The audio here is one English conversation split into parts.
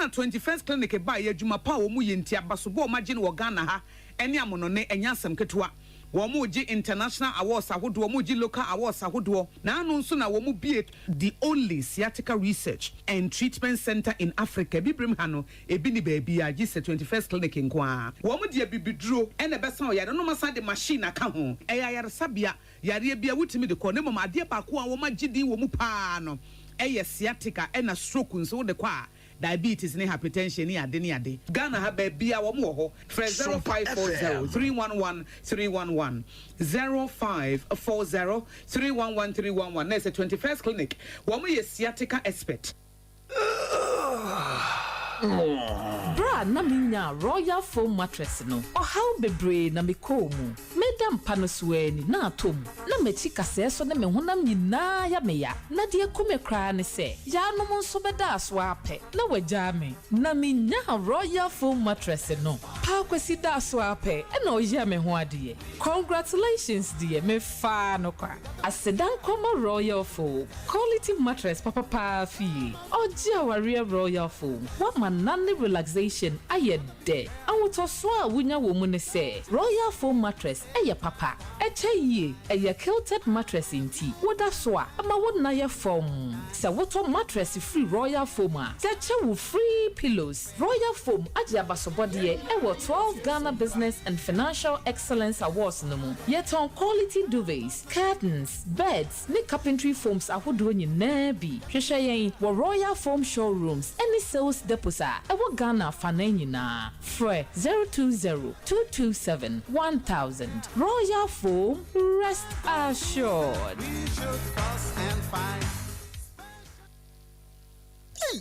na 21st clinic ba ye adwuma pa wo mu ye ntia basobo o magine wo Ghana ha ene amonone enyasem ketewa wo mu gi international awards ahodo wo mu gi local awards ahodo na anu nso na wo mu bie the only sciatica research and treatment center in Africa bibrim ha no ebi ni ba bia gi 21st clinic nkoa wo mu de bibiduro ene besa o yare no masa de machine aka ho yare sabia yare bia wutimi de ko ne mama ade ba ko a wo magi din wo mu pa no sciatica ena stroke nso de kwa diabetes ne hypertension ni ade Ghana ha ba bia wo mo ho 0540 311 311 0540 311 311 na 21st clinic wo mo sciatica expert. Bra na minya Royal Foam mattress no o how bebre na me komu medam panosweni na atom na mechi kase so na me honam nyina ya meya na de kume kra ne se ya no nso beda aso ape na wagya me na minya Royal Foam mattress no pa kwesi da aso ape e na o ya me ho ade. Congratulations dear me fa no kwa asedan koma Royal Foam quality mattress papa fi oji aware Royal Foam what nane relaxation ayede awoto so a wunya wo mu ne se Royal Foam mattress eye papa echeye eye quilted mattress inti woda so a ama wona ye foam se woto mattress free Royal Foam a teche wo free pillows. Royal Foam aje abasobode e wo 12 Ghana Business and Financial Excellence Awards no mu yet on quality duvets, curtains, beds, ne carpentry foams ahodo nyina bi hwehwe yen wo Royal Foam showrooms any sales depots ewo Ghana fananyina free 020-227-1000. Royal Foam, rest assured.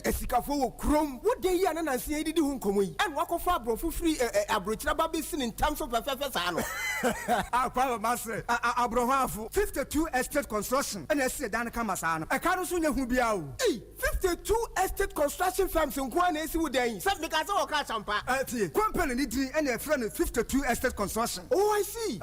Esikafo wo krom wo de yi ana nanse yi didi hu nkomo yi an wakofa abrofo free abrochira ba be sin in terms of FFS ano akwa ma se abrohafo 52 estate construction and ese dan kama sa ano e ka no so nya hu bia o 52 estate construction firms nko na esi wo dan se me ka se wo ka champa tie company ni din and e friend 52 estate construction. Oh, I see.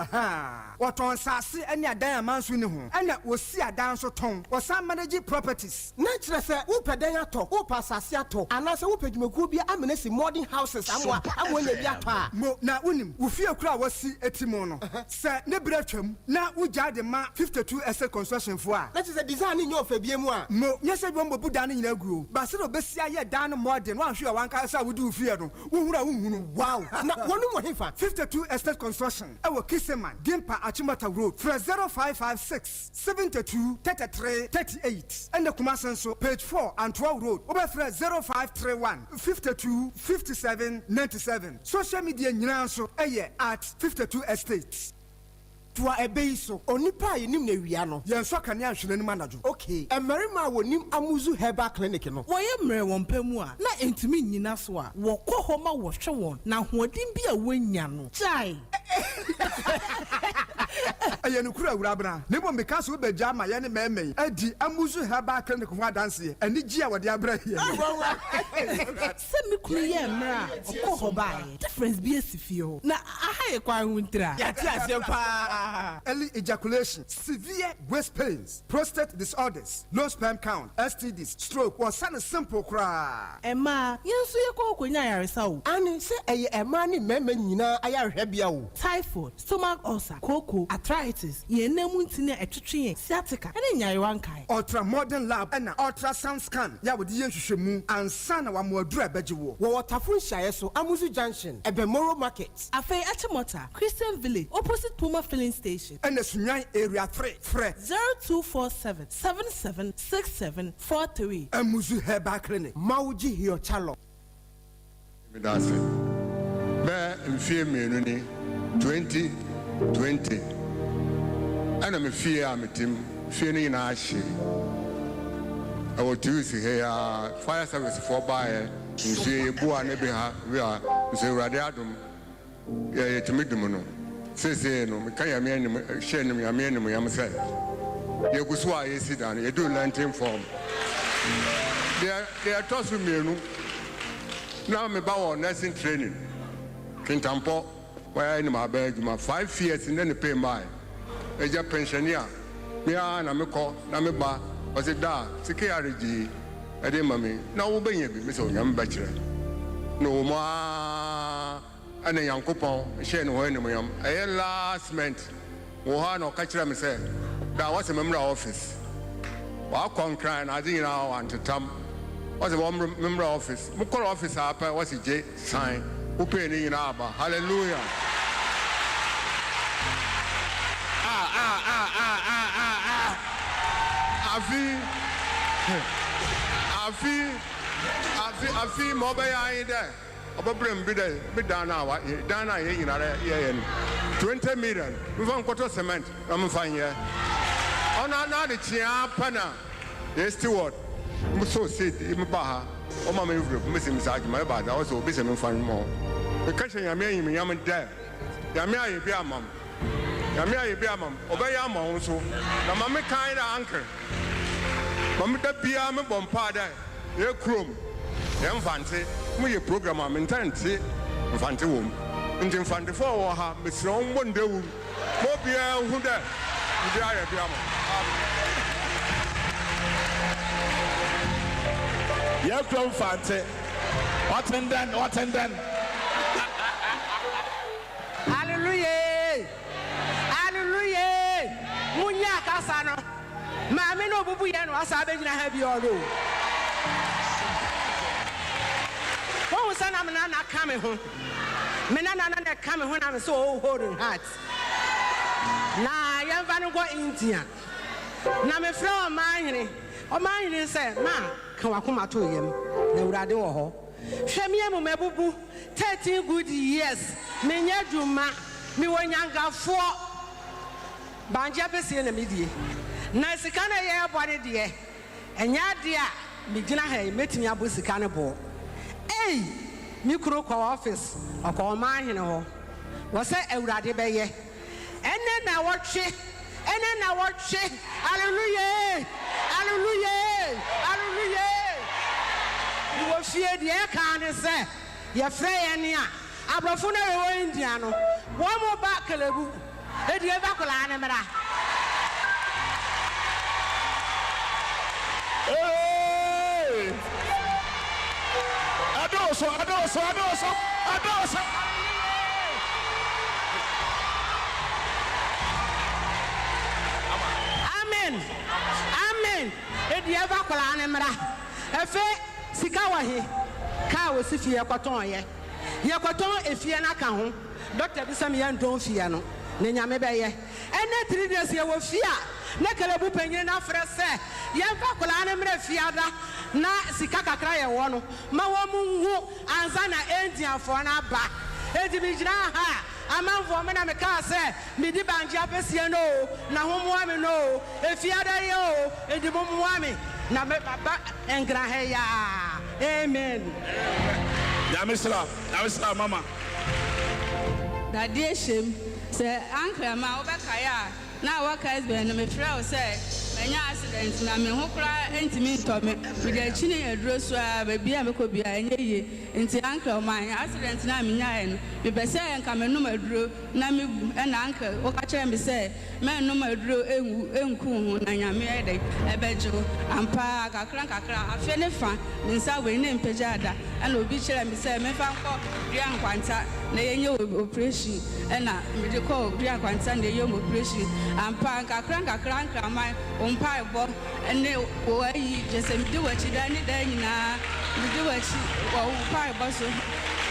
What on sase and ya dan amanso ni ho and wo si adan so ton wo san manage properties na kire se wo pedan ato wo pasase ato anase wo pedwumaku bia amenesi modern houses amwa nya bia pa mo na unim wo fie kura wasi etimo no se ne bretwam na wo jade ma 52 estate construction fo a that is a design in your fa biemu a mo nyese bi mbobu dan nyina guo ba se do besia ye dan modern wan hwe wan ka sa wo du fie no wo hura wo hunu wow na wonu mo hefa 52 estate construction e wo Kiseman Gimpa Achimata Road 0556 72 33 38 and the Kumasenso page 4 and 12 Road over 0531 52 57 97. Social media nyina so at 52 estates. Twa ebeiso onipa yenim na wia no yenso kane ahwene ni manajo. Okay emerima wonim amuzu herbal clinic no wo ye mre won pamu a na entimi nyina so a wo kɔ hɔ ma wo hwe won na hoɔden bi a wonya no chai ayenu kura wura bra ne bo meka so be gya ma ye ne meme adi amuzu herbal clinic ho adanse ani gi a wo de abra here se me kunu ye mra ɔkɔ hɔ ba difference bi asifio na aha ye kwa huntra ya ti ase pa early ejaculation, severe waist pains, prostate disorders, low sperm count, STDs, stroke, or something simple cry. Emma, yensu ye ko konya yaresa o. Ani se eye Emma ni meme nyina ayarehwebia o. Typhoid, stomach ulcer, koko, arthritis, ye nemu ntine etwetwe, sciatica, ene nyarewan kai. Ultra modern lab and ultrasound scan. Ya wodi yenhwehwemu ansa na wa mo adura beje wo. Wo watafun hyaye so Amuzu Junction, Ebemoro Market. Afei Achimota, Christian Village, opposite Puma Filling Station. And the Sunyan area 3 0247 776743. Amuzu Herbal Clinic. Mauji Hio Chalo. Medase. Be mfie menu ni 2020. Ana mfie ametim fie ni na ahye. Awo tuisi he fire service for buy nsie bua ne be ha we a nse urade adom ye timidum no. Say no, me can you share me a man, I'm saying. You go so I sit down, you do lantern form. They are tossing me. Now I'm about nursing training. Kintampo, where in my bed, my 5 years and then they pay my. As a pensioner, me and I call, Namiba, was it da, security, ɛde ma me na wobɛnya bi me sɛ onyame bɛkyerɛ na wɔ mu a ɛne nyankopɔn hyɛ ne hɔ animuonyam ɛyɛ last month wɔ hɔ a na ɔka kyerɛ me sɛ da wɔsɛ memmra office wakɔ nkran na ade nyinaa wantetam wɔsɛ memmra office mokɔrɔ office a pɛ wɔsɛ gye sign wopɛɛ ne nyinaa aba hallelujah afi ma ɔbɛyɛ ayi dɛ ɔbɛbrɛ m bi dɛ bi dan na yɛ nyinara yɛyɛ no 20 million mfa nkɔtɔ cement na mfa nyɛ ɔno ana de kyea pa na yɛ steward so seed mba ha ɔma me envelope mesi me sa adwuma ɛba da ɔsɛ obi sɛ memfa nwoma meka kyɛ nyame anyimnyam dɛ nyame ayɛ bi ama m ɔbɛyɛ ama wo nso na ma me kan da anchor ma me da biara me bɔ mpa dɛ yɛ kurom yɛ mfante moyɛ program a mentante mfante wɔ mu nti mfantefoɔ wɔ ha mesrɛ wo mbɔ ndawuru ma obiara hu dɛ mede ayɛ bi ama yɛkura mfante wɔtenden hallelujah munya kasa no maame no obubu yɛ no asa abɛgyina ha bi ɔdo wɔn sɛ na mena na ka me ho mena na ka me ho na me sɛ oh holding heart na yɛmfa no kɔ India na me frɛ ɔmanhene sɛ ma ka wakoma to yam na Awurade wɔ hɔ hwɛ me amu mabubu 13 good years menyɛ dwuma me wɔ nyangafoɔ banje apɛsie na medie na sika na yɛ bɔne deɛ ɛnyɛ ade a megyina ha yi mɛtumi abɔ sika ne bɔ me kuro kɔ office ɔkɔ ɔmanhene hɔ wɔ sɛ Awurade bɛyɛ ɛnɛ na wɔtwe hallelujah wɔ fie deɛ ɛka ne sɛ yɛfrɛ yɛ ne a aborɔfo no yɛwɔ India no wɔn mo ba kalabu ɛdi ɛba kɔlaa ne mmara adoso amen ɛdi ɛba kɔlaa ne mmara ɛfɛ sika wɔ he kaa wɔ si fie yɛkɔtɔn efie n'aka ho dɔkta bi sɛ me yɛ ntɔn fie no ne nyame bɛyɛ ɛnɛ 3 days yɛwɔ fie a ne kalabu panyin na frɛ sɛ yɛmfa kɔlaa ne mmerɛ fiada na sika kakra yɛwɔ no ma wɔn mu nhu ansa na Indiafoɔ no aba edi mi gyina ha amanfoɔ me na me kaa sɛ medi bangye apɛsie no na ho mmoa me no efiada yɛ o edi mo mmoa me na me baba nkra ha ya amen Yamisla mama Daddy Shim say uncle ma obekaya na waka husband no me frɛ o sɛ menya accident na me ho kra entimi ntɔ me de chine aduro so a ba bia me kɔ bia enye ye nti uncle ma accident na me nya no me be sɛ enka me no maduro na me na uncle o ka kyerɛ me sɛ me no maduro enku ho na nyame ede ebejo ampa kakra afi ne fa me nsa we ne mpagya ada ana obi kyerɛ me sɛ me fa nkɔ dua nkwanta na yenye operation na me de kɔ dua nkwanta na yenye operation ampa kakra nkraman umpa ebo ene wo ayi jese mi de wachi da ni da nyina mi de wachi wo umpa ebo so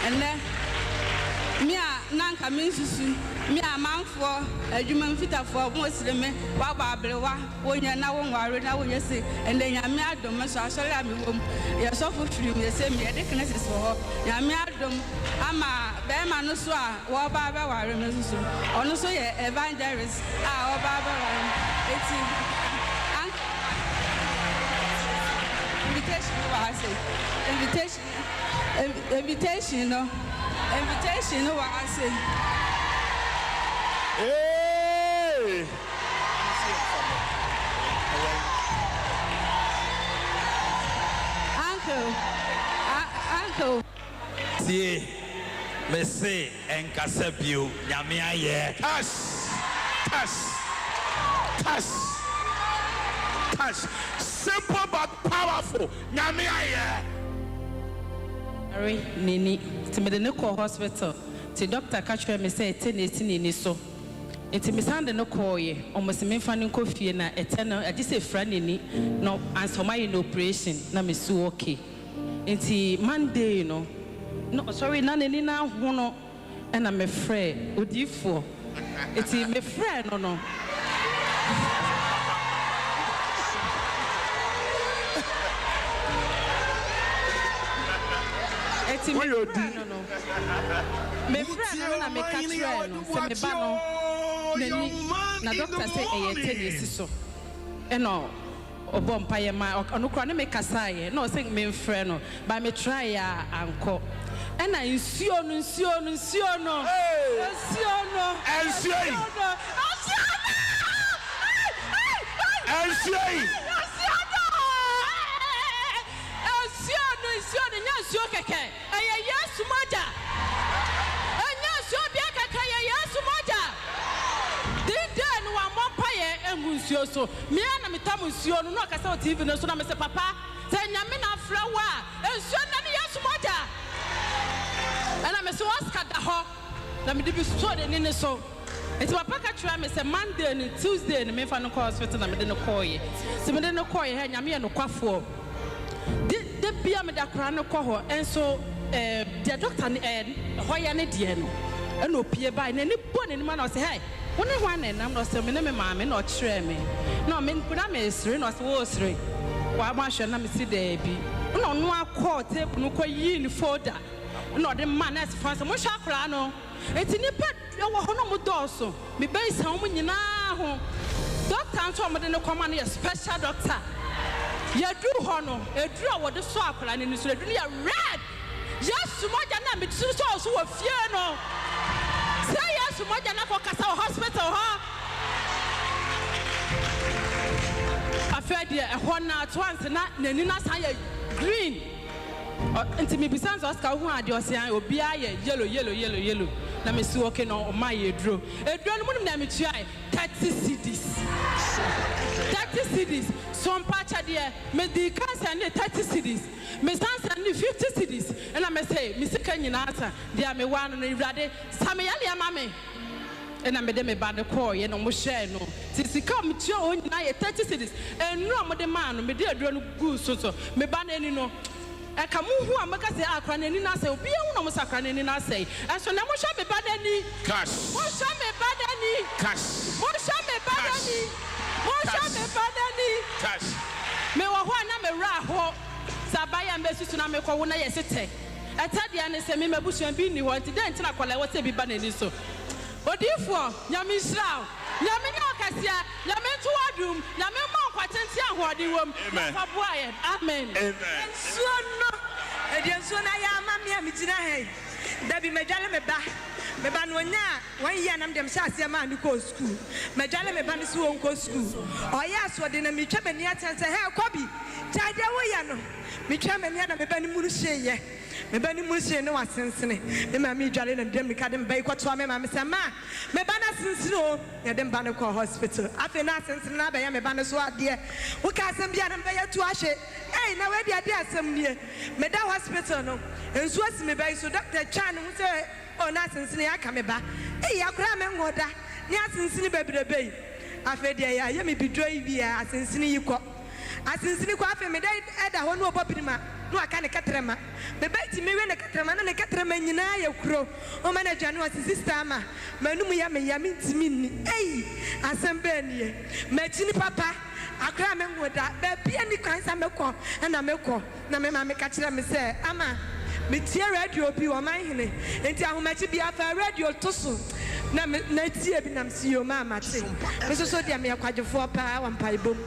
ene mi a nanka mi nsusu mi a manfo adwuma mfitafo mo sireme wa ba abrewa wonya na wo nware na wonya se ene nyame adom so asori ami wom ye sofo firi mi se mi de kneses ho nyame adom ama be ma no so a wo ba ba ware me susu ono so ye evangelist a wo ba ba ware eti invitation no wa say hey uncle tie me say enkasa bio nyame aye touch simple but powerful. Nyame aye. Ari nini. Ti me de ne call hospital. Ti doctor catch me say tennis nini so. Enti me sande no call ye. Almost me fa ne kofie na eternal. I just say friend nini. No answer my operation na me so okay. Enti Monday no. No sorry na nini na ho no. And I'm afraid. Odifo. Enti me friend no. Eti me friend no. Me friend no na me catch no. Se me ba no. Nani na doctor say e tennis so. Eno obom paye ma onukura ne me kasa ye. No say me friend no. But me try ya anko. Ena nsuo no. Nsuo keke. Eye Yesu moja. Enya nsuo bia keke ye Yesu moja. Diden wa mompaye engusuo so. Me na metam nsuo no akasa o TV no so na me se papa. Se nyame na afrawa. Nsuo na ne Yesu moja. Ana me se Oscar da ho. Na me dibi so de ni so. Enti papa ka try me se Monday and Tuesday na me fa no call hospital na me de no call ye. Se me de no call ye ha nyame ye no kwafo. The bia me da kra no kɔ hɔ enso the doctor hɔ ya ne die no ɛna opie bai na ni bo ne ma na ɔsɛ hey wo ne hwan na nam na ɔsɛ me ne me maame na ɔkyerɛ me na me nkuna me sere na ɔsɛ wo sere wa ma hwɛ na me si da bi na ɔno akɔ tape no kɔ yi ni folder na ɔde ma nurse fa sɛ mo hwɛ akra no enti ni pet wɔ hɔ no mo dɔɔso me bai sa mo nyinaa ho doctor nso mo de ne kɔma no yɛ special doctor. Yadu hono, edru wo de so akora ne so edru ya red. Yesu moja na me so wo fie no. Say Yesu moja na ko kasa hospital ha. Afede e ho na twanse na nani na san ya green. Enti me bisanzo Oscar hu ade osian obi aye yellow. Na me si okay no o ma ye edru. Edru no munum na me tuai 30 cedis. 30 cedis. Sompa chadie me di cancer ne 30 cedis. Me sansa ne 50 cedis. And I me say, me sika nyina asa. Dia me wan no irade. Same ya le mame. And I me de me ba de call ye no mo share no. Ti sika me tua o nyina ye 30 cedis. And no mo de man no me de aduro no gu so. Me ba na ni no. E ka mu hu amaka se akra na ni na se obi hu no mo sakra na ni na se. And so na mo sha me ba da ni. Cash. Mo sha me ba da ni. Cash. Mo sha me ba da ni. Cash. Me wa ho na me ra ho sabaya mbesusu na me kwo na yesete etade ne se me mabusuan bi ni ho nti den tina kwala wo se bi ba na ni so odifo nyame israel nyame ni okasia nyame to adum nyame mo kwatenti ahode wom fa boaye amen so no edienso na ya amame amigina he da bi medwale me ba no nya 1 year nam dem sha ase ma ni ko school medwale me ba ni so won ko school oya so de na mi twa mani atense he kobi tade wo ya no mi twa mani na me ba ni munu hye me ba ni munu hye no wasensene me ma mi dwale na dem mi ka dem ba ikoto me ma me se ma me ba na sensene o ya dem ba no ko hospital afi na sensene na ba ya me ba no so ade wo ka asem bia na me ya tu ahye na we de ade asem nie me da hospital no enso asi me ba so doctor chan wo se o na sensene ya ka me ba akura me ngoda ni asensene bebrebe afede ya ye me bidroi bia asensene yi ko asensene ko afi me da eda ho no obobirima no aka ne katrema me beti me we ne katrema na ne katrema nyina ya kuro o manager no asisi sister ama manum ya me ntimi ni asembe nie machini papa akura me ngoda ba bia ni kwansa mekọ na mekọ na me ma me ka kire me se ama me tie radio bi Omanhene enti ahomachi bi afa radio to so na tie bi nam si o ma mate me so dia me akwadefo pa wa mpaibom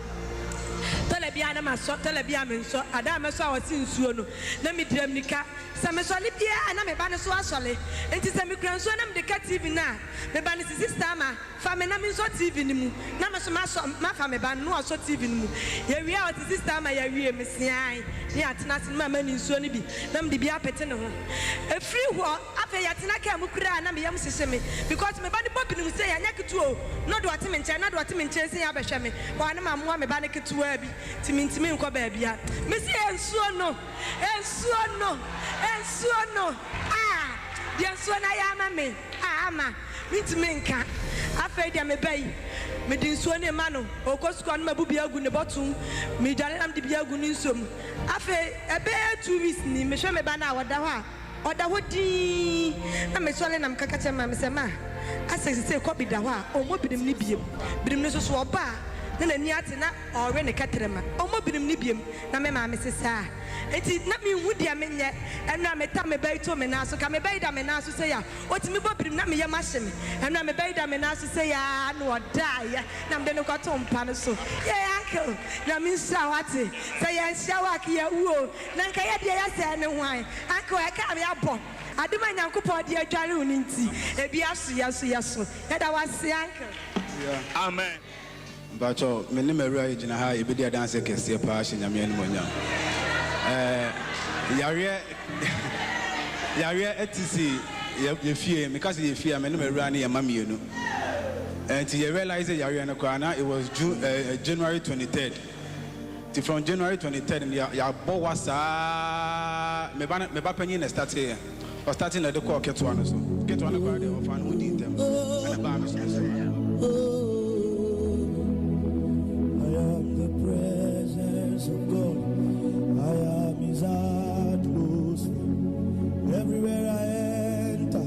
telebia na maso telebia me nso ada me so awasi nsuo no na me diram nika sa me so le bia na me ba ne so asole enti sa me kran so na me de ka TV na me ba ne sister ma fa me na me so TV ni mu na me so ma fa me ba no so TV ni mu ye wi a sister ma ya wi me sian ni atena sin ma ma ni nsuo ni bi na me de bia pete ne ho e free ho afa ya tena ka mu kura na me yam sese me because me ba ne bobi nim say anya ketuo no do ate me nche na do ate me nche say ya behwe me wa na mamoa me ba ne ketuo bi timi nko ba bia me say ensuo no ah dia ensuo na ya ama me ah ama mitimi nka afa dia me bai me din suo ne ma no okosuko no mabu bia gu ne botum me dwale nam de bia gu ni nsom afa ebe 2 weeks ni me hwe me ba na woda ho a oda ho di na me so le nam kaka chema me se ma asese se ko bi da ho a o mo binim ni biem ne so oba na ni ate na ore ne katrema o mo binim ni biem na me ma me sesa enti na me hu dia me nye enu me ta me bai to me na so ka me bai da me na so se ya otimi bo binim na me ye ma hye me enu me bai da me na so se ya na oda ya na me de no kwato mpa no so ye uncle na me sha wate se ya sha wa ki ya uo na nka ye dia ya se ne hwan uncle e ka me abo aduma nyankopɔ de adware uni nti ebi aso ya so ya da wase uncle amen Bacho, me ne meru ayi gina ha ebedi adanse kese pa hye nyame anim onyam. Yare etisi ye fie me ka se ye fie me ne meru ani ye mamienu. And you realize yare no kwa na it was January 23rd. From January 23rd ya bo wasa me ba panyi na start here. Or starting at the call ketwa no so. Ketwa no kwa de of an wudi them. And ba me so. Of God, I am His atmosphere. Everywhere I enter,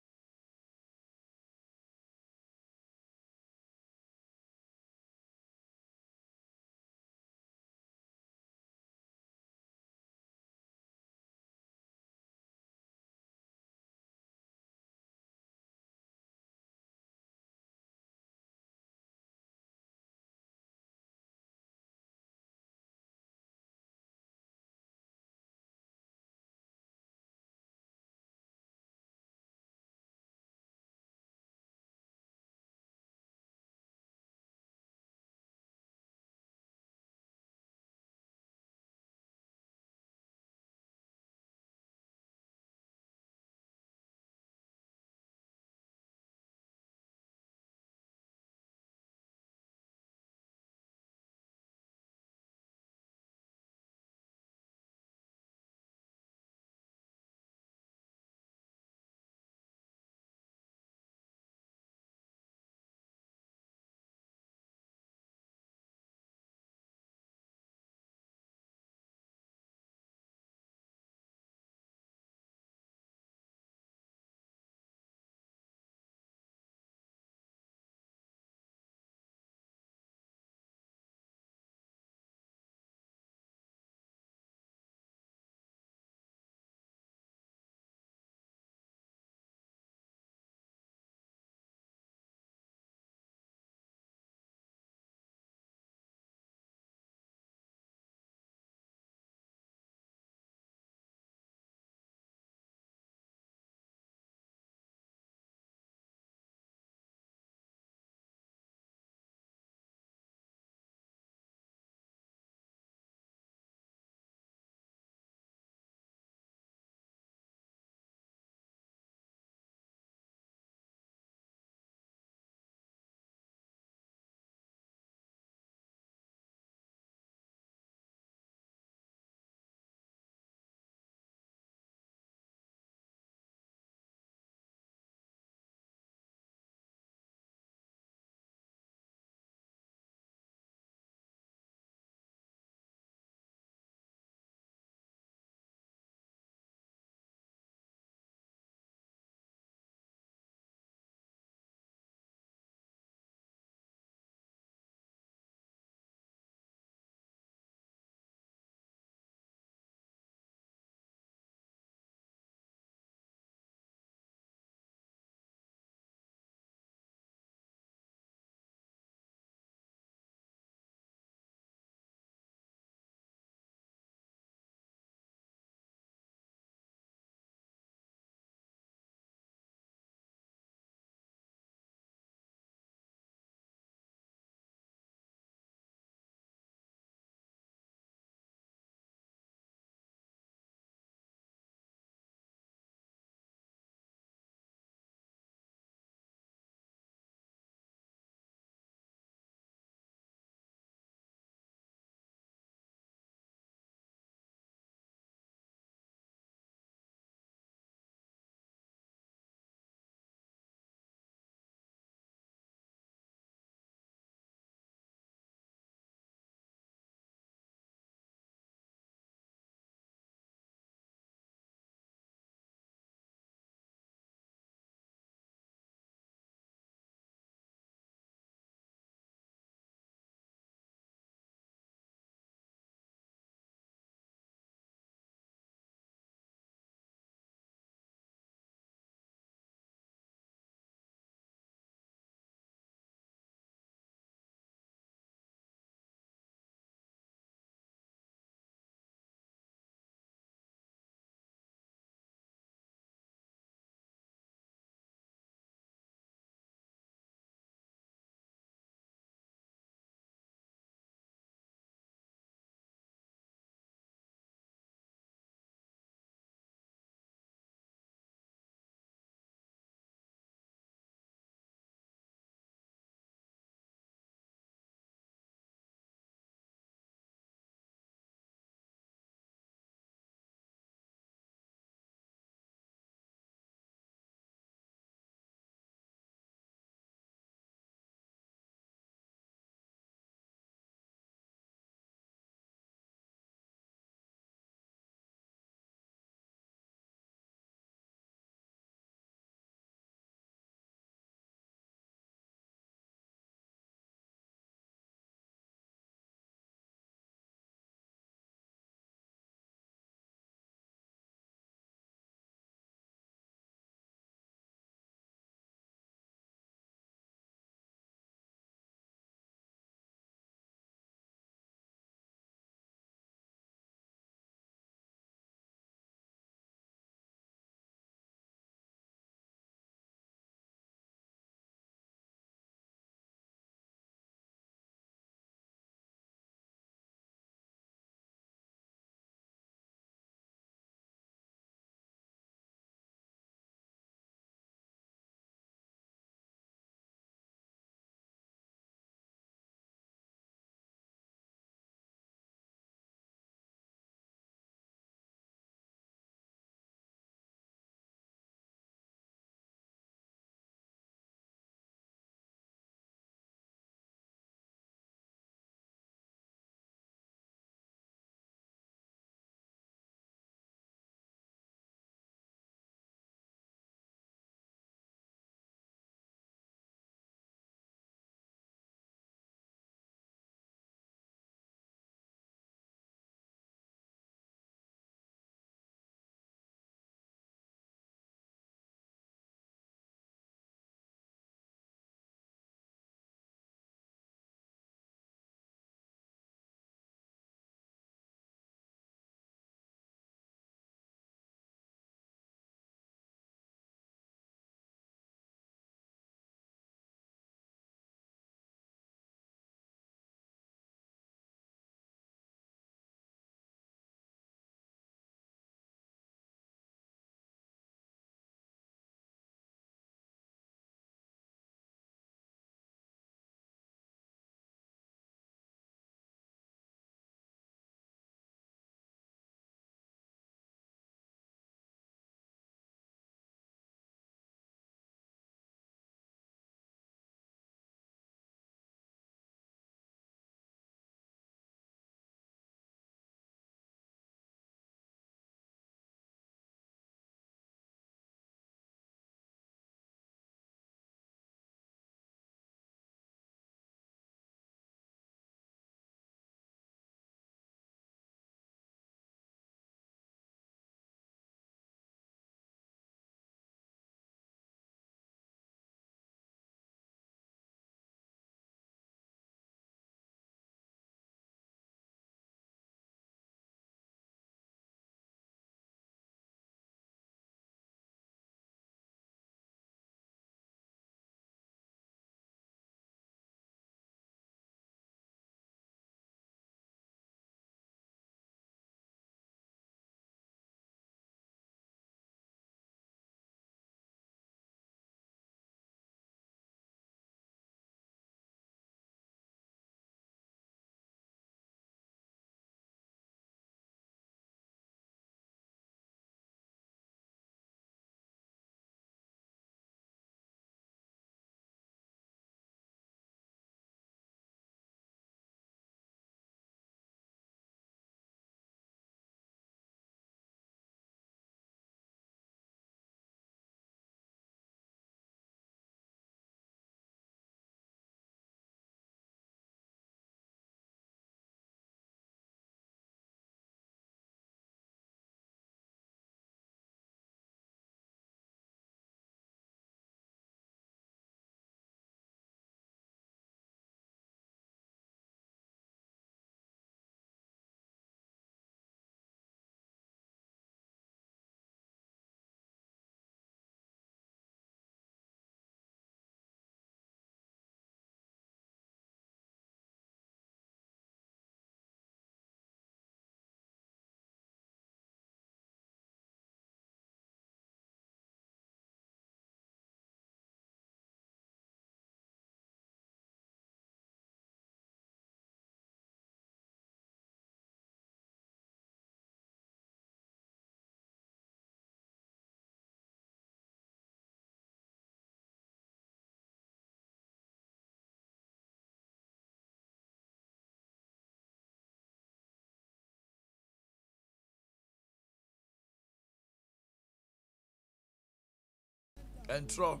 Entro.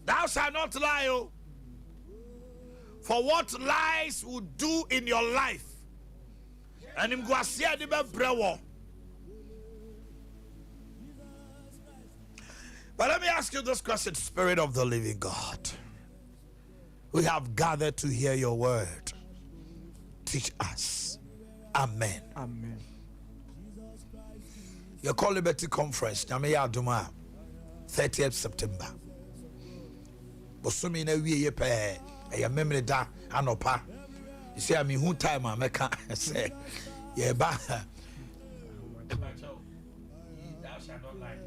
Thou shalt not lie, oh. For what lies will do in your life. And him go see the brewo. But let me ask you this question, Spirit of the living God. We have gathered to hear your word. Teach us. Amen. Amen. Your Call Liberty Conference, Omanhene Yaw, 30th September. Bosumi na wiye pe e memory da anopa. You see, I mean, who time I make say, yeah, ba. Thou shalt not lie.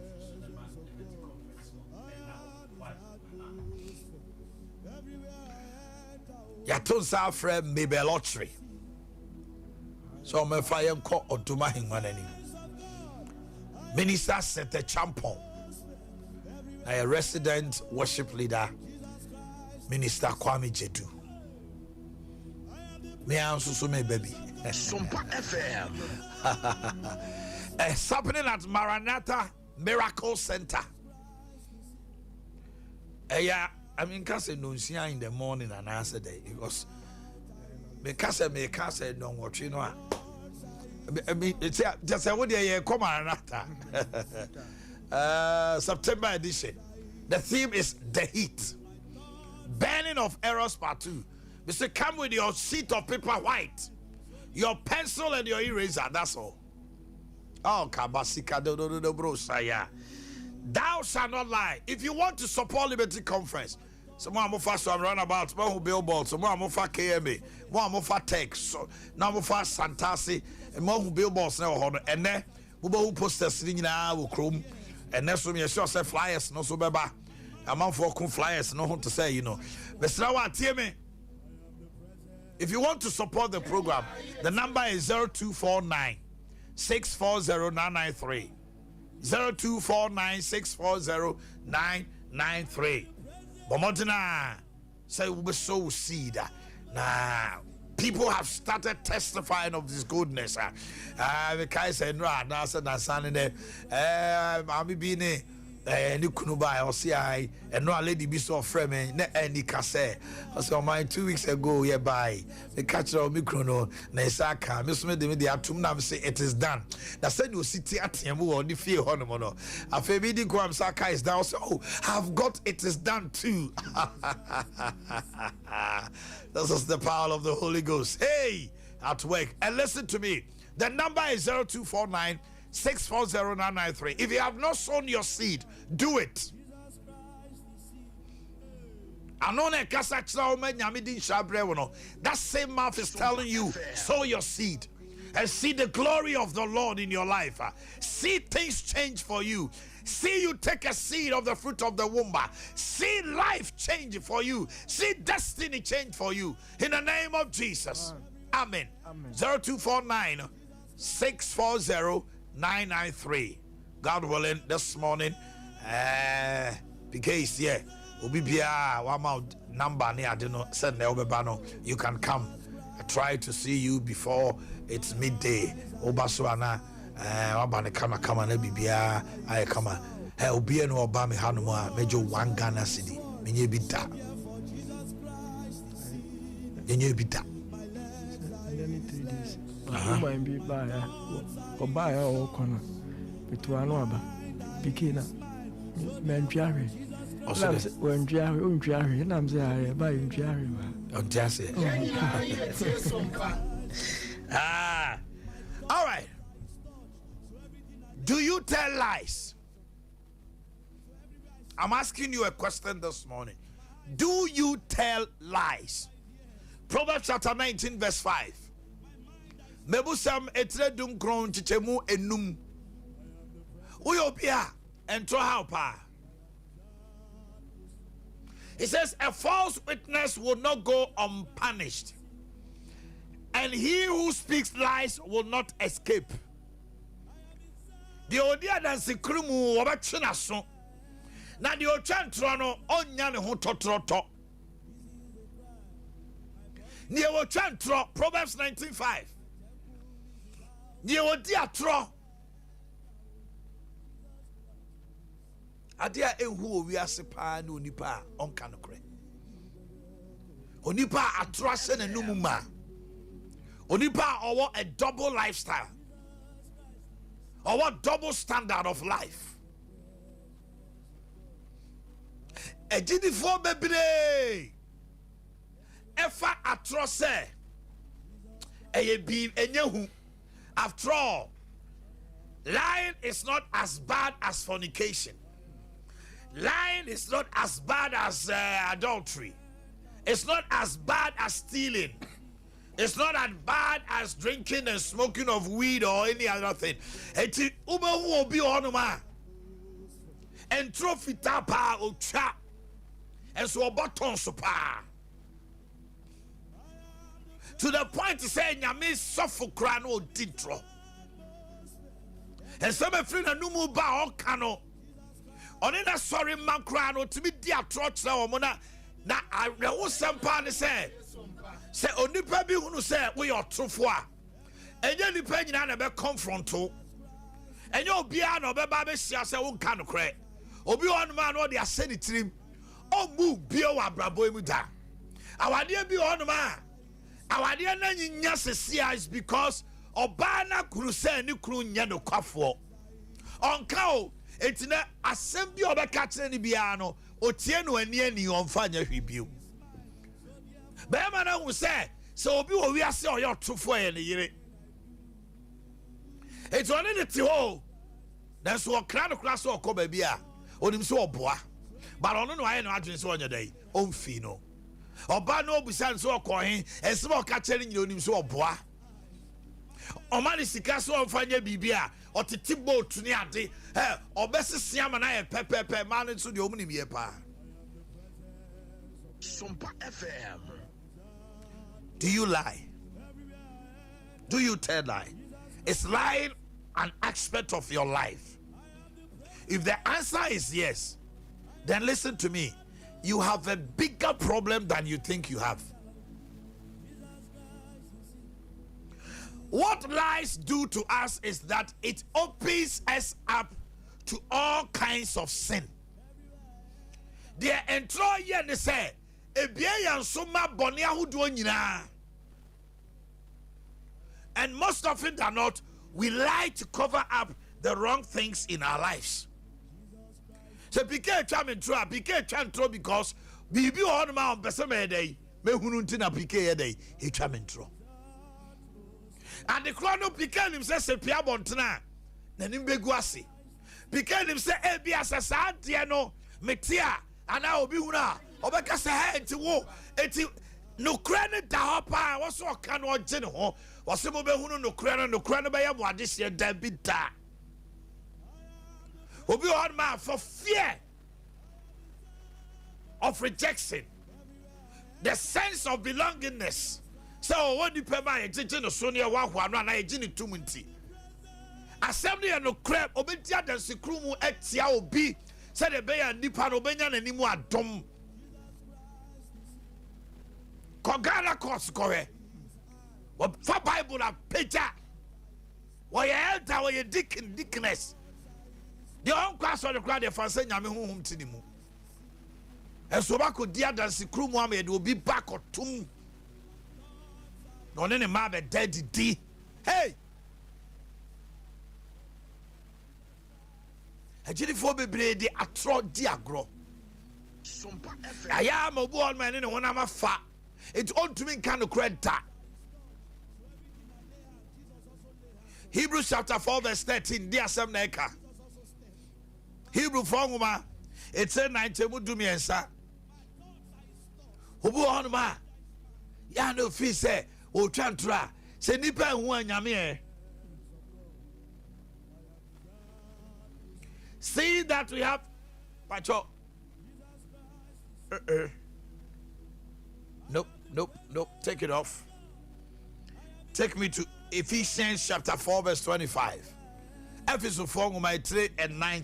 Yaton sa friend maybe a lottery. So my fire call Oduma Hingwanani. Minister set a champion. A resident worship leader, Minister Kwame Jedu. Me answer so me baby. Sompa FM. It's happening at Maranatha Miracle Center. Yeah, I mean, cause no in the morning and answer day because because me cause no watch you know. I mean, it's just a would you come Maranatha. September edition. The theme is the heat. Burning of errors part 2. Mr. Come with your sheet of paper white, your pencil and your eraser. That's all. Oh, kabasika do bro saya. Thou shalt not lie. If you want to support Liberty Conference, someone move fast to run about, someone who billboard, someone move for KMA, one move for tech, so now move for Santasi, and more who billboards now, and then who posters in our chrome, and next to me, sure say flyers, no so baba. Amount for flyers, no one to say, you know. But now what, hear me? If you want to support the program, the number is 0249 640 993. 0249 640 993. Bomotina say we be so seed. Now people have started testifying of this goodness. Because say no, na say na san ne mami bi ne ni kunuba o si ai and no lady be so friend me na any kase. I say my 2 weeks ago yeah by the catcher of microno na isaka me so me de atum na me say it is done. Na say no city atemu on the fear hono no. Afa bi di ko am saka is down so oh, I've got it is done too. This is the power of the Holy Ghost. Hey, at work. And listen to me. The number is 0249 640 993. If you have not sown your seed, do it. That same mouth is telling you, sow your seed and see the glory of the Lord in your life. See things change for you. See you take a seed of the fruit of the womb. See life change for you. See destiny change for you. In the name of Jesus. Amen. 0249 640 993. God willing, this morning, because yeah, will be one more number near send you can come. I try to see you before it's midday. Obaswana, Wabane come and bibia, I come. Obi no Obama Hanuma, Major 1 Ghana city. Minye bita. Minye bita. Might be by or buy our corner. Betuanoaba, Bikina, Manjari. When Jerry, and I'm there by Jerry. Oh, just it. All right. Do you tell lies? I'm asking you a question this morning. Do you tell lies? Proverbs chapter 19, verse 5. Mebusam etredum kron chichemu enum. Uyopia entro how pa. He says a false witness will not go unpunished, and he who speaks lies will not escape. The odia dan sikrumu wabachina so. Na the ochantro no onya ne ho totroto. Ni ochantro Proverbs 19:5. Ni odia tro. Adia ehu owi ase pa na onipa onka nokre. Onipa atrase na numuma. Onipa owo a double lifestyle. Owo double standard of life. Ejidi fo bebre. Efa atrose. Eye bi enyehu. After all, lying is not as bad as fornication. Lying is not as bad as adultery. It's not as bad as stealing. It's not as bad as drinking and smoking of weed or any other thing. Eti ubehu obi onuma. Entro fitapa ocha. Enso oboton sopa. To the point to say nyame sofo kra no dintro. And some friend anumu ba okano. Onina sorry man kra no to be dia trotch na omona na awo sempa ne say onipa bi hunu say we your trufo a enye nipa nyina na be confronto enye obi a na obeba be hia say wo nka no kre obi on man no de aseni tirim o mu bio wa brabo emu da awade bi on man awade na nyinya sesia is because oba na kuru say ni kuru nya no kwafo onka o etina asem bi obeka kire ni bia no otie no ani onfa nya hwibio be ma na hu say so obi wo wi ase oyo tofo ye ne yire eto ne ne ti ho na so okra no kra so okoba bia onim so oboa but ono no aye no adwen so onya dai onfi no oba no obusan so okohin esem oka kire ni onim so oboa omani sika so onfa nya bibia otiti boat ni ade obesisi ama na ye pepepe man so de omunim ye pa. Sompa FM. Do you lie? Do you tell lie? Is lying an aspect of your life? If the answer is yes, then listen to me. You have a bigger problem than you think you have. What lies do to us is that it opens us up to all kinds of sin. The entro ye ne say ebie yan so ma bone ahodo nyina. And most often than not, we lie to cover up the wrong things in our lives. So pike twa me ntro, pike twa ntro because bibi ho ma on pese me dey me hunu ntina pike ye dey e twa me ntro. And the chrono pike nim say pia bontena na nim begu ase. Pike nim say e bia sasa de no metia ana obi huna obeka say he enti wo enti no kra ne da ho pa wo so ka no oje ne ho wo se mo be hunu no kra no be ye mo ade se da bi da obi on man for fear of rejection, the sense of belongingness. So what the pema ejeje no so ne wa hwa no na eje ne tumunti assembly no crap obetia dan sekru mu etia obi said the bear nipa no benya nanimu adom kogana course kore what for bible a peja what ye elder what ye deaconess the on class on the crowd the fancy nyame honhom tinimu eso ba ko dia dan sekru mu am ye de obi back otum no ne ma be dead di hey ajiri fo bebre de atro di agro Sompa FM. aya ma obu on man ne wona ma fa it on to me kan credit. Hebrews chapter 4 verse 13 dia sam na eka Hebrew from uma it said 90 mu du mi ensa obu on ma ya no fi say o twantra se nipa hu anyame e. See that we have Pacho. Nope. Take it off. Take me to Ephesians chapter 4 verse 25. Ephesians 4 my 3 and 9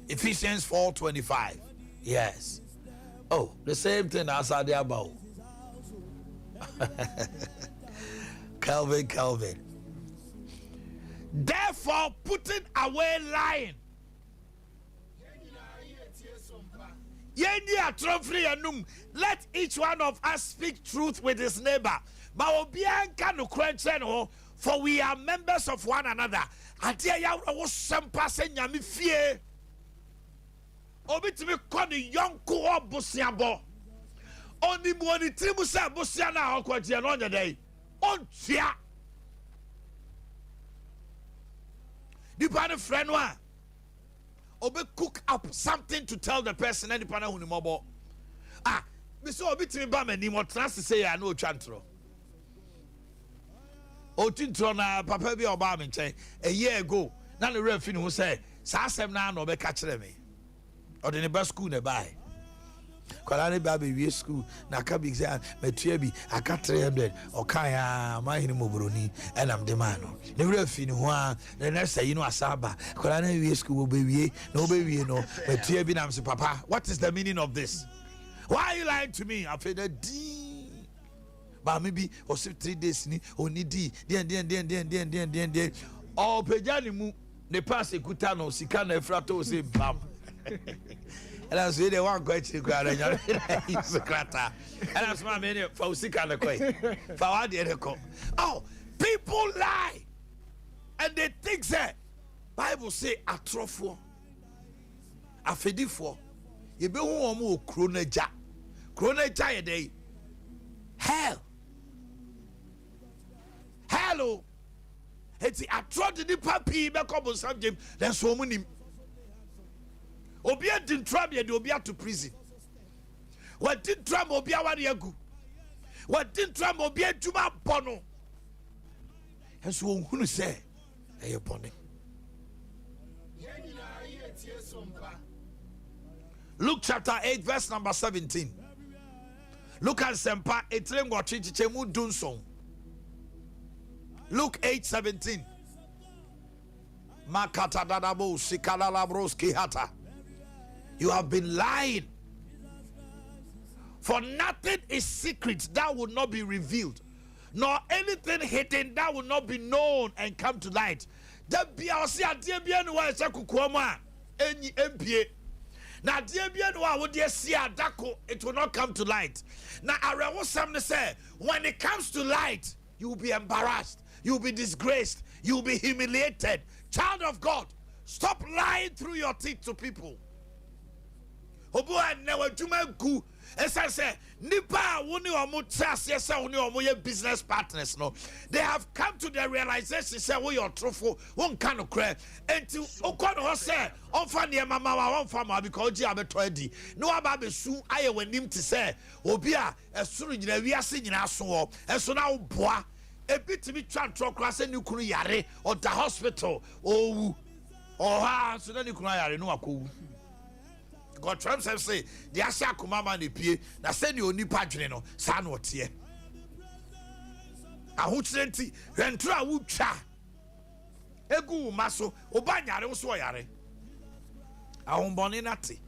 Ephesians 4:25. Yes. Oh, the same thing as I did about. Calvin. Therefore, putting away lying, Yendi atrofri enum. Let each one of us speak truth with his neighbor. Ma obianka no kwenche no, for we are members of one another. Adia ya wo Sompa se nyame fie. Obi timi ko ni yonko obusiabo. Oni mu oni tribu se abusia na akwatie no nya dai. Ontua. The partner friend one. Obe cook up something to tell the person any partner who mobo. Ah, me so obi timi ba mani mo trans say ya no twantro. O tintro na papa bi oba me nchen a year ago na the ref who say sa asem na no be ka kire me. O de ne ba school ne bai. Kwala ne ba be school na ka big say metua bi aka 300 o kan ya ma hini mobroni enam de man no ne ref ni ho a the next say you know asaba kwala ne we school be wie no be wie no metua bi na am say papa what is the meaning of this? Why are you lying to me? I feel the D. But maybe or 3 days ni only D. Den. Oh, pejani mu ne pass ekuta no sika na efrato say bam. And I say the one question go ara nya secreta. And I say me for sika na koi. For what dey ko. Oh, people lie. And they think that Bible say atrofo. Afedifo. Ye be hu omo okro na ja. Kro na ja ye dey. Hell. Hello. It's a trot the papi be come subject then so munim. Obia din tram ye de obia to prison. What din tram obia wari agu. What din tram obia juma bono. And so who say e bone. Luke chapter 8 verse number 17. Look at Sompa etrem go chichemu dunson. Luke 8:17. Makata dadabo sikalala broski hata. You have been lying. For nothing is secret that will not be revealed, nor anything hidden that will not be known and come to light. That be our see at the any MP. Now, dear Bianwa, would you see a dako? It will not come to light. Now, I will say, when it comes to light, you will be embarrassed, you will be disgraced, you will be humiliated. Child of God, stop lying through your teeth to people. As I say, Nipa woni omo trust yes woni omo ye business partners no. They have come to the realization say we your truthful won kan no kra enti okon ho say onfa ne mama wa onfa ma because ji abeto adi no aba be su aye wanim te say obi a esuru nyina wiase nyina so wo eso na wo boa ebitimi twantro kra say ni kunu yare or the hospital owu ha so na ni kunu yare no akowu. God Trump say the Asia Kumama ne pie na send you oni padwene no sa na ote ahokyerenti rentro a wutwa egu maso obanyare wo so yare ahombone nate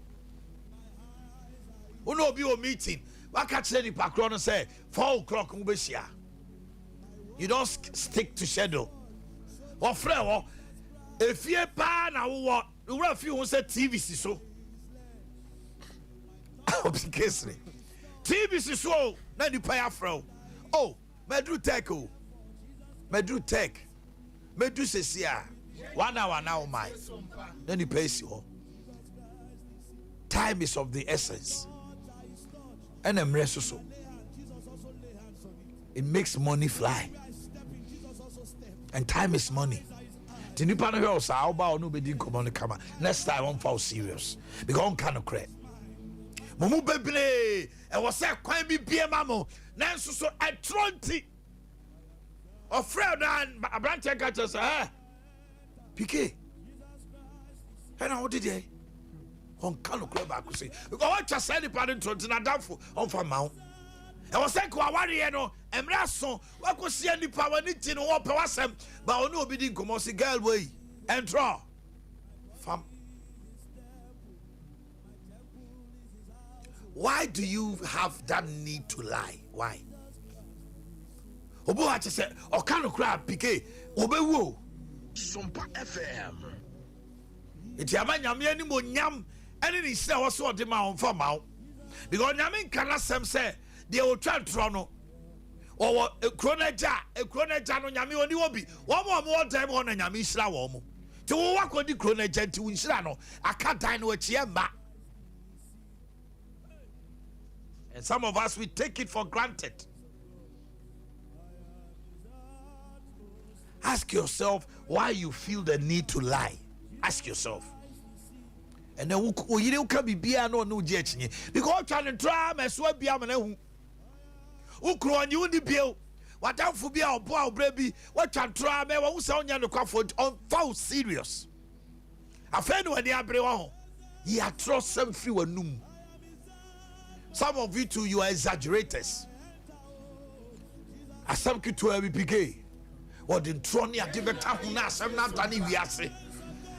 uno obi o meeting waka kire ni pakro no say 4 o'clock mu be hia. You don't stick to schedule or frɛ wo efie pa na wo wura fi ho say TV si so TV is so na di pay afro. Oh, medru tech oh. Medru tech. Medru sesia. 1 hour now my. Then you pay you. Time is of the essence. And I'm so. It makes money fly. And time is money. Tinipa no house how ba no be din come on the camera. Next time I'm fall serious. Because on kind of credit. Mumu beble e was say kwan bi bia mamo nanso so atronti ofred and abranche catcher say pk and how did they on kanu club back say because what just said the parent to na damfo on for maun e was say kwa ware no emra so wakosi ani power ni ti no wo pe wasem ba oni obi di nkomo si girl way entro fam. Why do you have that need to lie? Why? Obo ache say o kan kra pike obewu Sompa FM. Iti amanya me ani monyam And then he said, also the mount for mount. Because Yamin cannot say, they will try to or a cronaja no Yami only will be one more time on a Yami Slawomo. To walk on the cronaja to Inslano, I can't dine with Yamba. And some of us, we take it for granted. Ask yourself why you feel the need to lie. Ask yourself. And then you can be beer no judging because trying to try my sweat be a man who crown you in the bill. What down for be our boy, baby? What can try me? What was on your comfort on foul serious? A friend when they are brewing, ye are trust some few and noom. Some of you too, you are exaggerators. As some kid to every pigay. What in Trony at the Betahuna, some not done we are saying.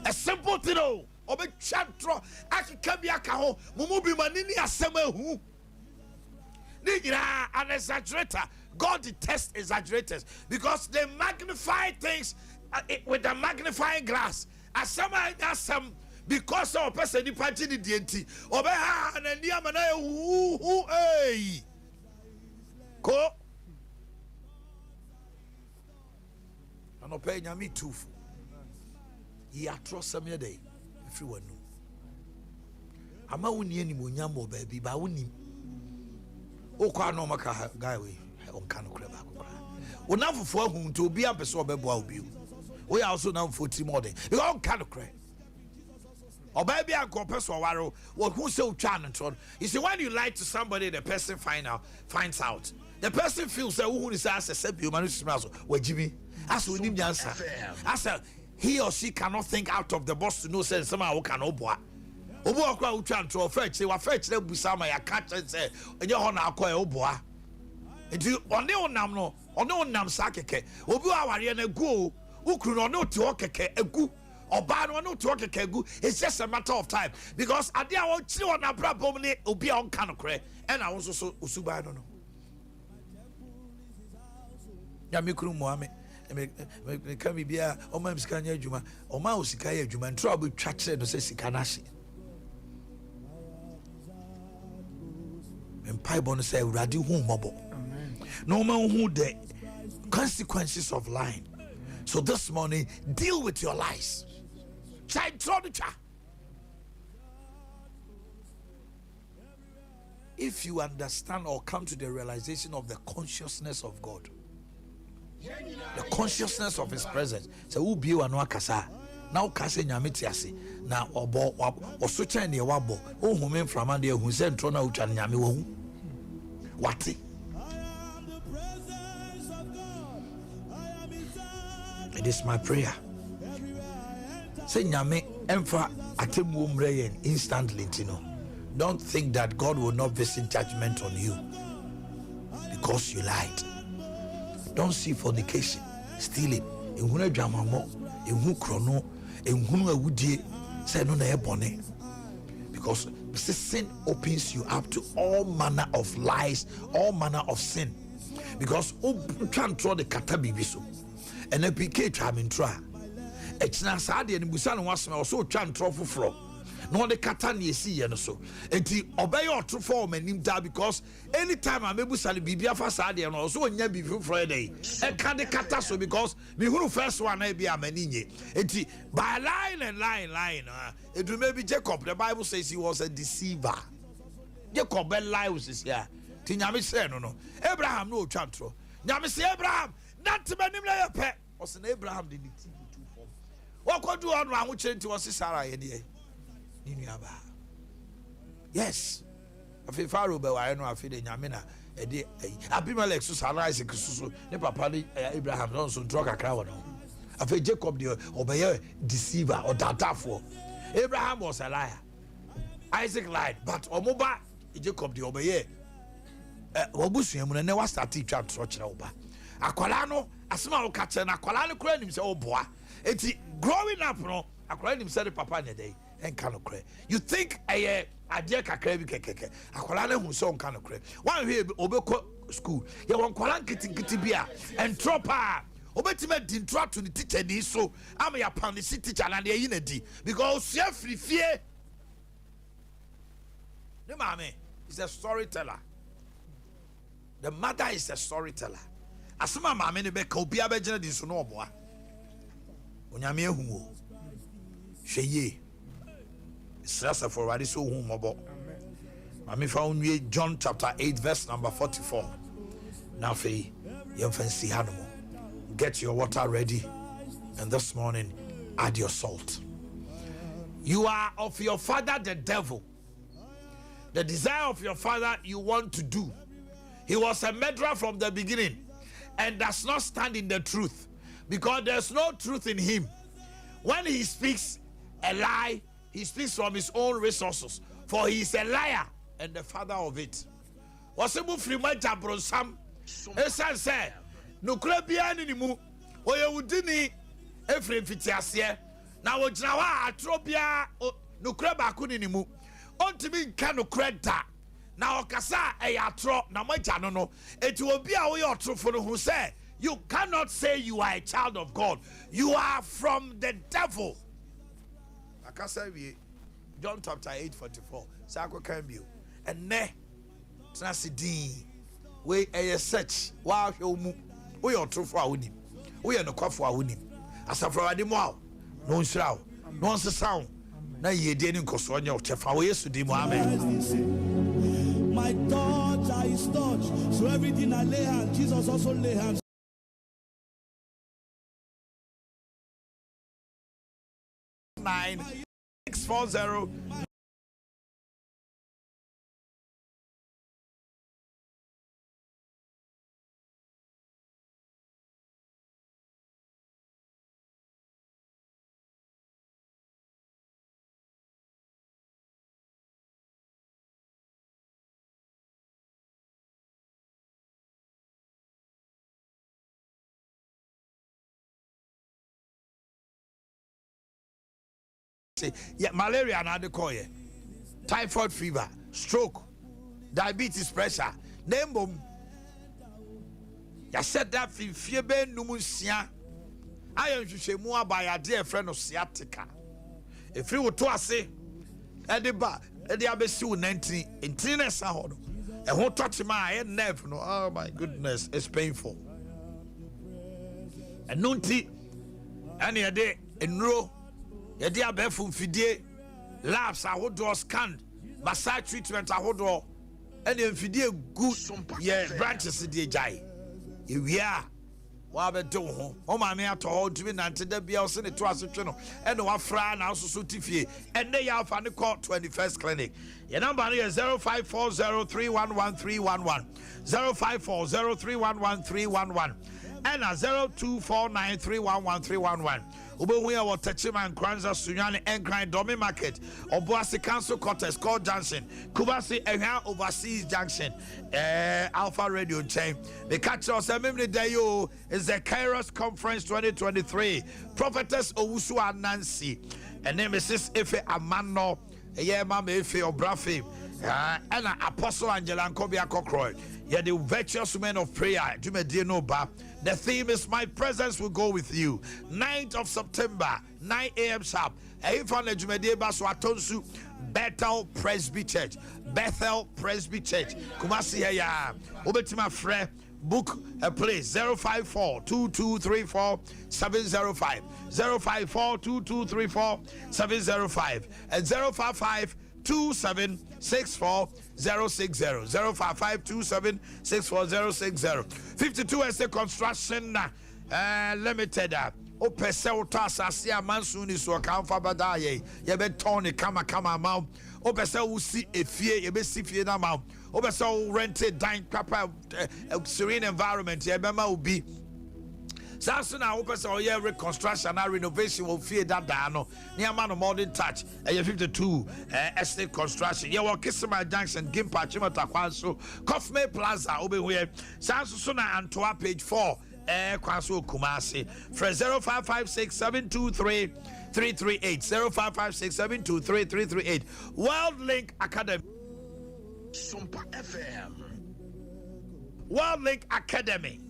A simple thing, or be chantro, Aki Kabiakaho, Mumubi Manini, a summer who. Nigra, an exaggerator. God detests exaggerators because they magnify things with a magnifying glass. As some because of person in party the DNT. Obeha and Niamana who Ko and pay me too. Ye are trust some day. Everyone know. Ama wuni any munyamo baby, ba wuni. O kwa no maka guy we on kano creba. O na for whom to be a person be boa obi. We also now for Timode. You on kano creba. Or baby I go person waro what who say chan and tron. You see when you lie to somebody the person finds out. The person feels that who is as a sebi man smells we Jimmy. As we need answer. As he or she cannot think out of the box to know say somehow can oboa. Oboa kwa utran to fetch say wa fetch le busama ya catch and say enye ho na akwa oboa. Enti one onam no one onam sakeke. Obi aware na gu ukru no no to okeke egu. Oba no to okeke egu. It's just a matter of time because ade a wo chiri won abrabom ne obi a on kan kre and I also so usuba no. Ya mikru muame me can be a Oma Scania Juma, Oma Usikaya Juma, and trouble traction no say Sikanashi. And Pybon say, Radi whom mobile. No man who the consequences of lying. So this morning, deal with your lies. If you understand or come to the realization of the consciousness of God, the consciousness of his presence, so who be you and wakasa now kase nyametiasi na obo osocha ne wabo ohumen from ande hu se ntro na ucha nyame wo wati. It is my prayer say nyame emfa atemu mreyen instantly tino. Don't think that God will not visit judgment on you because you lied. Don't see fornication, stealing. Ehuna dwamamo, ehu krono, ehunu awudie, say no na ebone. Because sin opens you up to all manner of lies, all manner of sin. Because can't throw the katabibi so. And a PK tramin try. Echna sadi and busan wasma also can't throw for floor. No the katan ye see and so. Eti obey your true form and him da because anytime I'm able to bibia fasadi and also nya before Friday. And can the kataso because me who first one be a maninye. Eti by lying. It will maybe Jacob. The Bible says he was a deceiver. Jacob lies is here. Tinyami say no. Abraham no chantro. Nyami say Abraham not to many pet. Was an Abraham did it two form. What could do on one which into us Sarah any? Yes. I feel far over. I know I feel in Yamina. Abimelech Susana so ne papa Abraham don't so drug a crowd. I feel Jacob the obey deceiver or data for Abraham was a liar. Isaac lied, but Omoba Jacob the obey. Obusu and never started to touch over. Aqualano, a small catcher, and Aqualano cried himself, oh boy. It's growing up, no. I cried himself, Papa in a day. And cannot cry. You think a dear cacrabi keke, a colana who saw cannot cry. One here, Obeko school, you want Kolan Kitibia and Tropa. Obetimet didn't try to the teacher, so I'm a pan the city teacher and the unity because self fear. The mommy is a storyteller. The mother is a storyteller. Asama mommy ne be ka obi abegina di so no oboa. Onyame ehu o. Hweye. Srasa for wadi so hu mobo. Mami fa unwie John chapter 8 verse number 44. Now fe yemfansi hanomo. Get your water ready, and this morning add your salt. You are of your father the devil. The desire of your father you want to do. He was a murderer from the beginning and does not stand in the truth, because there's no truth in him. When he speaks a lie, he speaks from his own resources, for he is a liar and the father of it. Wasibu frimaja bronsam esan say nukura bia ni mu oye wudini efrem fitiase na wogina wa atro bia nukura ba ku ni mu ontimi nka nukura da na okasa atro na maja no no eti obi a wo ye otrofo no hu say you cannot say you are a child of God. You are from the devil. Akasa wie John chapter 8:44 sako kan bio enne trasidin we a search wa hwe mu we otrofo a wonim we no kwafo a wonim asafro ade mo a no nsirawo no nsesawo na yede ni nkoso nya ochefa we Yesu di mu amen. My thoughts are his thoughts, so everything I lay hands, Jesus also lay hands. 9640. Yeah, malaria na de koye, typhoid fever, stroke, diabetes, pressure. Nembom. Ya said that fie be numusia. Ayon hwehwemu aba ya de friend of sciatica. If you wo to ase, e de abesi wo 19 intiness ahodo. E ho touch my nerve no. Oh my goodness, it's painful. And nunti ani e de enro yedi abefu mfidie labs ahodo scan massage treatment ahodo ene mfidie good ye branches de jai ewia wa bedo ho o ma me ato ho tumi nante da bia o se ne to asotwe no ene wa fra na asoso tifie ene ya afa ne call 21st clinic your number is 0540311311 0540311311 and 0249311311 Ubehuya wa Techima and Kranza Sunyani and Grind Domi Market, Obuasi Council Quarters, Call Junction, Kubasi Eha Overseas Junction, Alpha Radio Chain. The catch us a memory day is the Kairos Conference 2023. Prophetess Owusu Nancy, and Nemesis Efe Amano, Mama Efe Obrafi, and Apostle Angela Nkobia Kokroy. Yeah, the virtuous men of prayer. The theme is My Presence Will Go With You. 9th of September, 9 a.m. sharp. Bethel Presby Church. Bethel Presby Church. Kumasi ya. Obetima Fre. Book a place 054-2234-705. 054-2234-705 and 055-2764-060. 055-2764-060. 52 SA Construction Limited. Opese utasasi amansuni so kanfa badaye ye be tone kama ma opese usi efie ye be sifie na ma opese rented dine papa serene environment ye be ma obi saso na opese oye reconstruction and renovation will fie dada no near man modern touch 52 estate construction ye wo Kisima Junction Gimpa Chimota Kwanso Kofme Plaza obehuye saso so na Antoa page 4 Kwaso Kumasi for 0556-723-338 0556-723-338 World Link Academy Sompa FM World Link Academy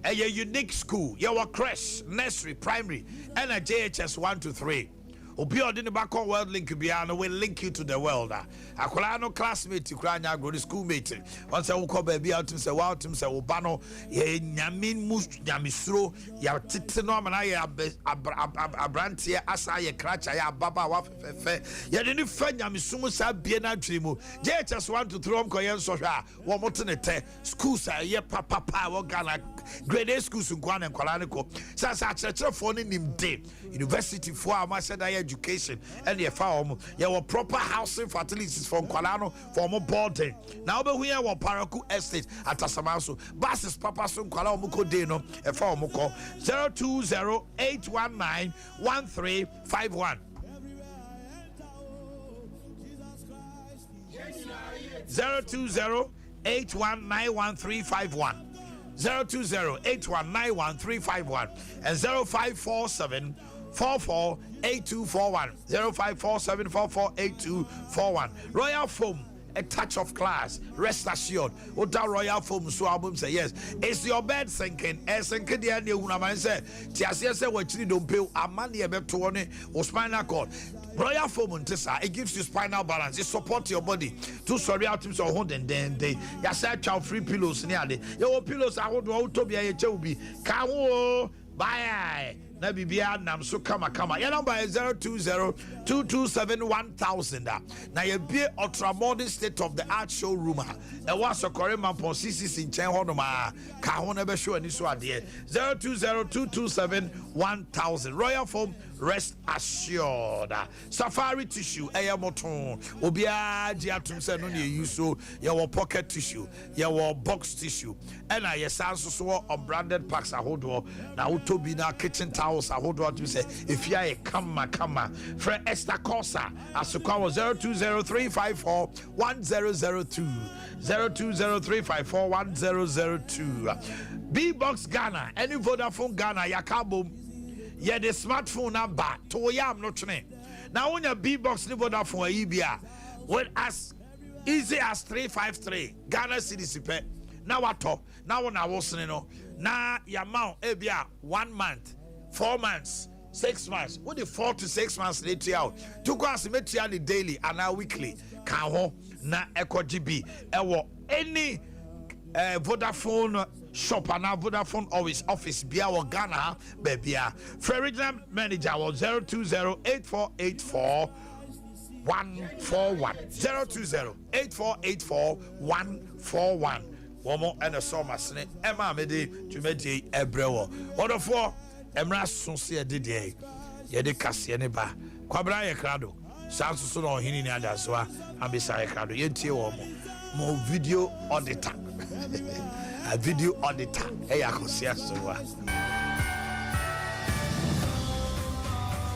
a unique school your creche nursery primary and a JHS 1 to 3 Obi odin back on world link biano will link you to the world. Akola no classmate kura nya agro schoolmate. Once I ko baby out him say wow him say obano ye nyamin mus nyamisro ya tete no amana ye abrantie asa ye kracha ya baba wa fefe ye de ni fa nyamisum sa bie na dwimu JHS 1 to 3 ko ye nso hwa wo motene te schools ye papa wo Ghana grade A schools nkwa na nkwala ne ko sa church for ni nimde university for ama said education and ye fa ye were proper housing facilities for nkwala for more boarding now be here wo Paraku estate at Asamaso buses papa so nkwala omo ko de no e fa omo ko 020-819-1351 020-819-1351 020-819-1351 and 0547-448241 0547-448241 Royal Foam, a touch of class, rest assured. Ota Royal Foam so album say yes. Is your bed sinking? Sinking the idea when I say Tiasia say what you don't pay a money about 20 or spinal cord. Royal Foam it gives you spinal balance, it supports your body. Two sorry items or hold and then they child free pillows near the your pillows I would to be a chobi. Kawo bye. Na bibia nam so kama your number is 020-227-1000 na ye be ultra modern state of the art showroom e was a Korean pon CCC in chen honoma ka ho na be show ani so ade 020-227-1000 Royal Foam, rest assured. Safari tissue moton obia ji atum se no na use so your pocket tissue your box tissue and na your sans so unbranded packs ahodo na utobi na kitchen towels ahodo to say if you are kama for Esther Corsa asukwa 020-354-1002 020-354-1002 B-Box Ghana any Vodafone Ghana yakabo yeah the smartphone number to yam no tune now on your B-Box ni Vodafone ibia with as easy as 353 Ghana cedis pe now what now on our no na your amount ebia 1 month 4 months 6 months what the 4 to 6 months later out to go as metriani daily and now weekly kan ho na eko GB ewo any Vodafone shop and Vodafone always office bia wa Ghana babia for regional manager was 020-8484-141 020-8484-141 womo and a summer sne Emma mede to mede ebrewo order for Emra Sonsia Didier, Yede Cassianeba, Quabra Crado, Sanson or Hini Adaswa, and beside Crado, Yenti or more video auditor. A video auditor, Eyacosia.